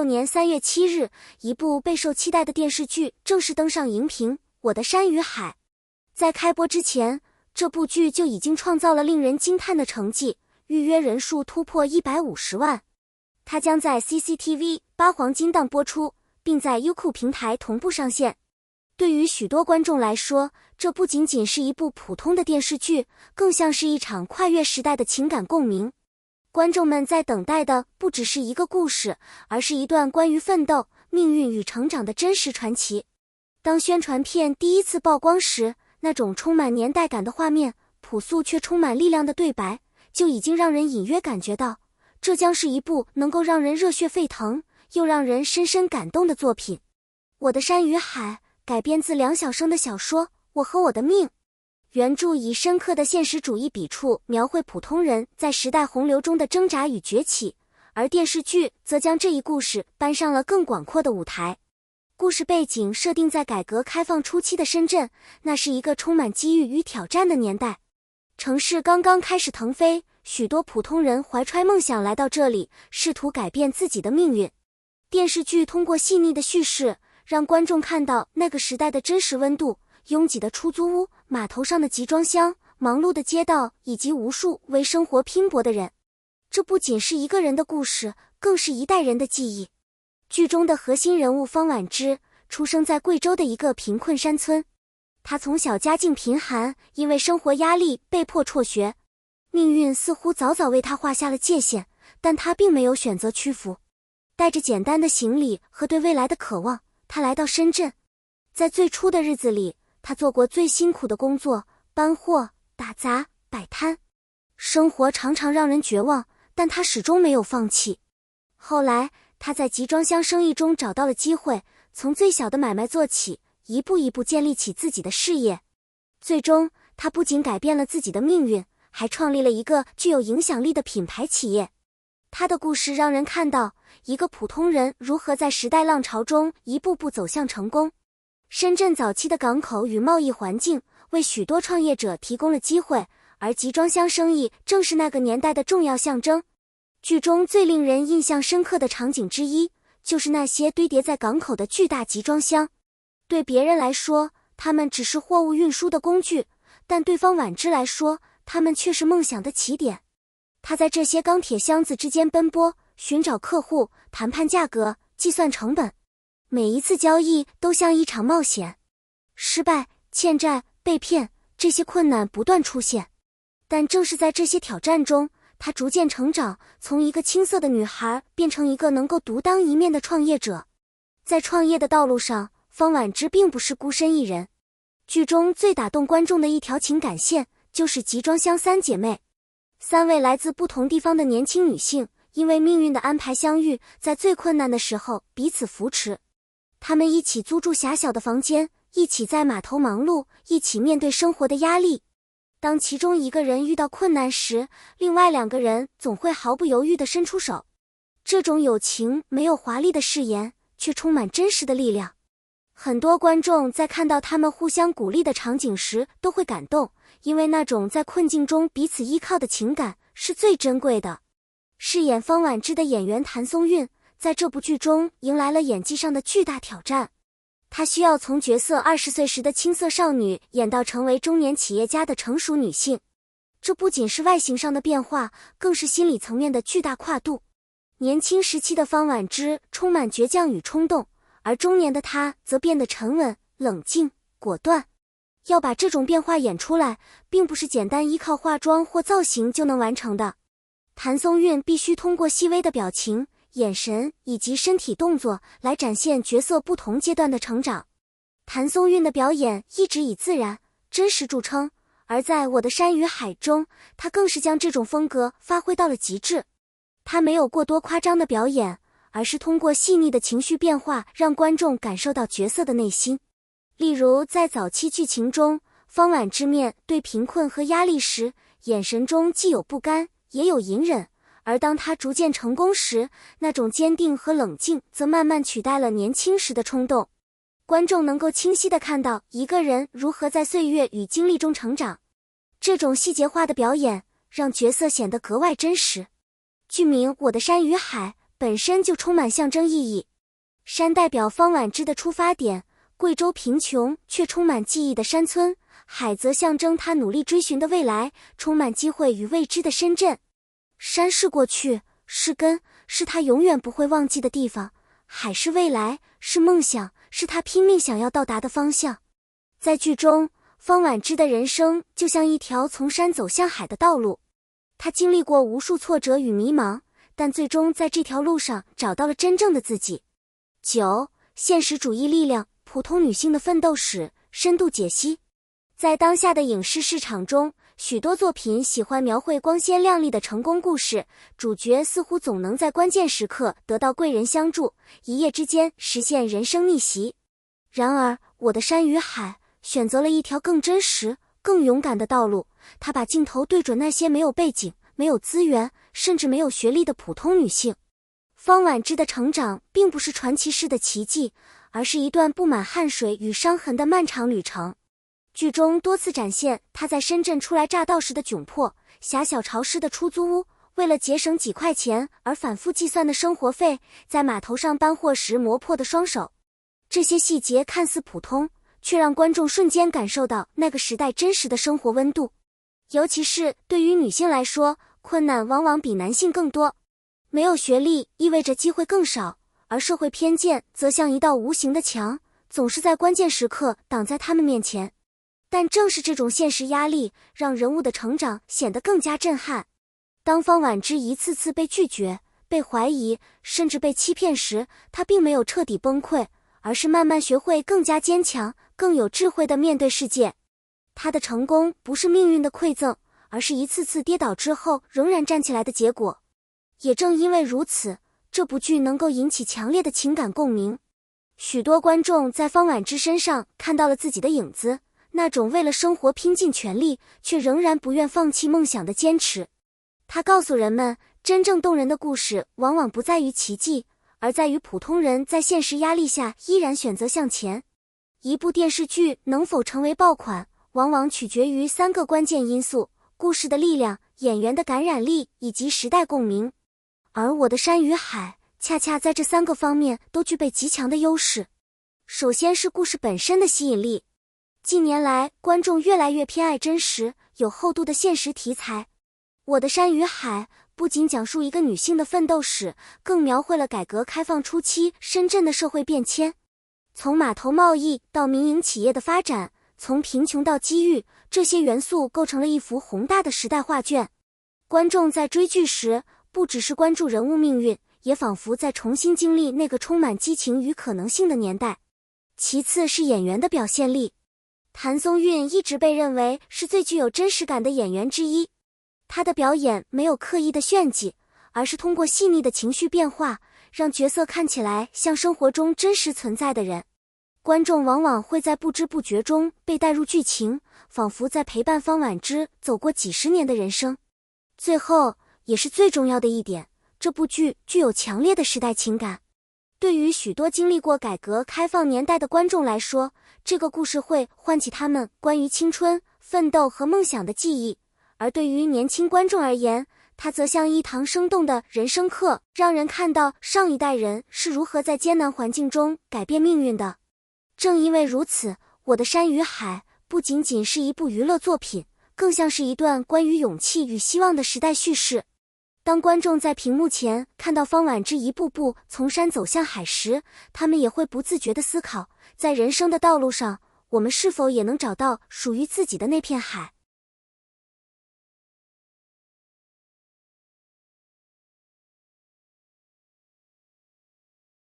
年3月7日，一部备受期待的电视剧正式登上荧屏，《我的山与海》。在开播之前，这部剧就已经创造了令人惊叹的成绩，预约人数突破150万。它将在 CCTV 8黄金档播出，并在优酷平台同步上线。对于许多观众来说，这不仅仅是一部普通的电视剧，更像是一场跨越时代的情感共鸣。观众们在等待的不只是一个故事，而是一段关于奋斗、命运与成长的真实传奇。当宣传片第一次曝光时，那种充满年代感的画面，朴素却充满力量的对白，就已经让人隐约感觉到，这将是一部能够让人热血沸腾，又让人深深感动的作品。我的山与海改编自梁晓声的小说《我和我的命》，原著以深刻的现实主义笔触描绘普通人在时代洪流中的挣扎与崛起，而电视剧则将这一故事搬上了更广阔的舞台。故事背景设定在改革开放初期的深圳，那是一个充满机遇与挑战的年代。城市刚刚开始腾飞，许多普通人怀揣梦想来到这里，试图改变自己的命运。电视剧通过细腻的叙事，让观众看到那个时代的真实温度，拥挤的出租屋、码头上的集装箱、忙碌的街道，以及无数为生活拼搏的人。这不仅是一个人的故事，更是一代人的记忆。剧中的核心人物方婉之出生在贵州的一个贫困山村，他从小家境贫寒，因为生活压力被迫辍学。命运似乎早早为他画下了界限，但他并没有选择屈服。带着简单的行李和对未来的渴望，他来到深圳。在最初的日子里，他做过最辛苦的工作，搬货、打杂、摆摊。生活常常让人绝望，但他始终没有放弃。后来，他在集装箱生意中找到了机会，从最小的买卖做起，一步一步建立起自己的事业。最终，他不仅改变了自己的命运，还创立了一个具有影响力的品牌企业。他的故事让人看到一个普通人如何在时代浪潮中一步步走向成功。深圳早期的港口与贸易环境为许多创业者提供了机会，而集装箱生意正是那个年代的重要象征。剧中最令人印象深刻的场景之一，就是那些堆叠在港口的巨大集装箱。对别人来说，它们只是货物运输的工具，但对方婉之来说，它们却是梦想的起点。他在这些钢铁箱子之间奔波，寻找客户，谈判价格，计算成本。每一次交易都像一场冒险，失败、欠债、被骗，这些困难不断出现。但正是在这些挑战中，她逐渐成长，从一个青涩的女孩变成一个能够独当一面的创业者。在创业的道路上，方婉之并不是孤身一人。剧中最打动观众的一条情感线，就是集装箱三姐妹。3位来自不同地方的年轻女性，因为命运的安排相遇，在最困难的时候彼此扶持。她们一起租住狭小的房间，一起在码头忙碌，一起面对生活的压力。当其中一个人遇到困难时，另外2个人总会毫不犹豫地伸出手。这种友情没有华丽的誓言，却充满真实的力量。很多观众在看到他们互相鼓励的场景时都会感动，因为那种在困境中彼此依靠的情感是最珍贵的。饰演方婉之的演员谭松韵在这部剧中迎来了演技上的巨大挑战。她需要从角色20岁时的青涩少女演到成为中年企业家的成熟女性。这不仅是外形上的变化，更是心理层面的巨大跨度。年轻时期的方婉之充满倔强与冲动，而中年的她则变得沉稳、冷静、果断。要把这种变化演出来，并不是简单依靠化妆或造型就能完成的。谭松韵必须通过细微的表情、眼神以及身体动作来展现角色不同阶段的成长。谭松韵的表演一直以自然、真实著称，而在我的山与海中，她更是将这种风格发挥到了极致。她没有过多夸张的表演，而是通过细腻的情绪变化让观众感受到角色的内心。例如在早期剧情中，方婉之面对贫困和压力时，眼神中既有不甘也有隐忍，而当她逐渐成功时，那种坚定和冷静则慢慢取代了年轻时的冲动。观众能够清晰地看到一个人如何在岁月与经历中成长。这种细节化的表演让角色显得格外真实。剧名《我的山与海》本身就充满象征意义。山代表方婉之的出发点，贵州贫穷却充满记忆的山村，海则象征他努力追寻的未来，充满机会与未知的深圳。山是过去，是根，是他永远不会忘记的地方；海是未来，是梦想，是他拼命想要到达的方向。在剧中，方婉之的人生就像一条从山走向海的道路，他经历过无数挫折与迷茫，但最终在这条路上找到了真正的自己。9. 现实主义力量，普通女性的奋斗史，深度解析。在当下的影视市场中，许多作品喜欢描绘光鲜亮丽的成功故事，主角似乎总能在关键时刻得到贵人相助，一夜之间实现人生逆袭。然而，我的山与海选择了一条更真实、更勇敢的道路，他把镜头对准那些没有背景、没有资源，甚至没有学历的普通女性。方婉之的成长并不是传奇式的奇迹，而是一段布满汗水与伤痕的漫长旅程。剧中多次展现她在深圳初来乍到时的窘迫，狭小潮湿的出租屋，为了节省几块钱而反复计算的生活费，在码头上搬货时磨破的双手。这些细节看似普通，却让观众瞬间感受到那个时代真实的生活温度。尤其是对于女性来说，困难往往比男性更多。没有学历意味着机会更少，而社会偏见则像一道无形的墙，总是在关键时刻挡在他们面前。但正是这种现实压力，让人物的成长显得更加震撼。当方婉之一次次被拒绝、被怀疑，甚至被欺骗时，她并没有彻底崩溃，而是慢慢学会更加坚强、更有智慧地面对世界。她的成功不是命运的馈赠，而是一次次跌倒之后仍然站起来的结果。也正因为如此，这部剧能够引起强烈的情感共鸣。许多观众在方婉之身上看到了自己的影子，那种为了生活拼尽全力，却仍然不愿放弃梦想的坚持。他告诉人们，真正动人的故事往往不在于奇迹，而在于普通人在现实压力下依然选择向前。一部电视剧能否成为爆款，往往取决于3个关键因素：故事的力量、演员的感染力以及时代共鸣。而我的山与海恰恰在这3个方面都具备极强的优势。首先是故事本身的吸引力。近年来，观众越来越偏爱真实、有厚度的现实题材。我的山与海不仅讲述一个女性的奋斗史，更描绘了改革开放初期深圳的社会变迁。从码头贸易到民营企业的发展，从贫穷到机遇，这些元素构成了一幅宏大的时代画卷。观众在追剧时，不只是关注人物命运，也仿佛在重新经历那个充满激情与可能性的年代。其次是演员的表现力。谭松韵一直被认为是最具有真实感的演员之一，她的表演没有刻意的炫技，而是通过细腻的情绪变化，让角色看起来像生活中真实存在的人。观众往往会在不知不觉中被带入剧情，仿佛在陪伴方婉之走过几十年的人生。最后，也是最重要的一点，这部剧具有强烈的时代情感。对于许多经历过改革开放年代的观众来说，这个故事会唤起他们关于青春、奋斗和梦想的记忆；而对于年轻观众而言，它则像一堂生动的人生课，让人看到上一代人是如何在艰难环境中改变命运的。正因为如此，我的山与海不仅仅是一部娱乐作品，更像是一段关于勇气与希望的时代叙事。当观众在屏幕前看到方婉之一步步从山走向海时，他们也会不自觉地思考，在人生的道路上，我们是否也能找到属于自己的那片海。